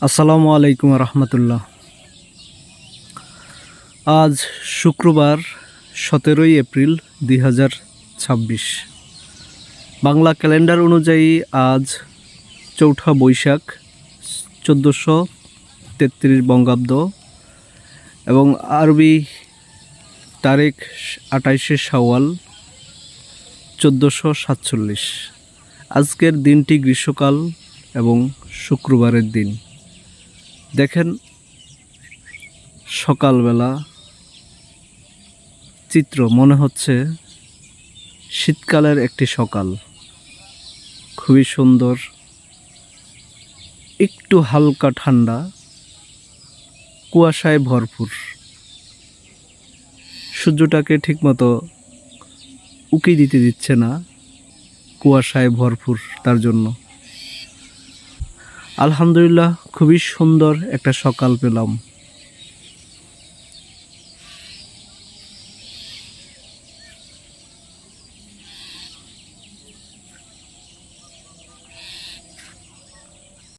আসসালামু আলাইকুম রহমতুল্লাহ। আজ শুক্রবার 17ই এপ্রিল 2026। বাংলা ক্যালেন্ডার অনুযায়ী আজ চৌঠা বৈশাখ 1433 বঙ্গাব্দ এবং আরবি তারিখ 28শে শাওয়াল 1447। আজকের দিনটি গ্রীষ্মকাল এবং শুক্রবারের দিন। দেখেন সকালবেলা চিত্র মনে হচ্ছে শীতকালের একটি সকাল, খুবই সুন্দর, একটু হালকা ঠান্ডা, কুয়াশায় ভরপুর। সূর্যটাকে ঠিকমতো উকি দিতে দিচ্ছে না, কুয়াশায় ভরপুর, তার জন্য আলহামদুলিল্লাহ খুবই সুন্দর একটা সকাল পেলাম।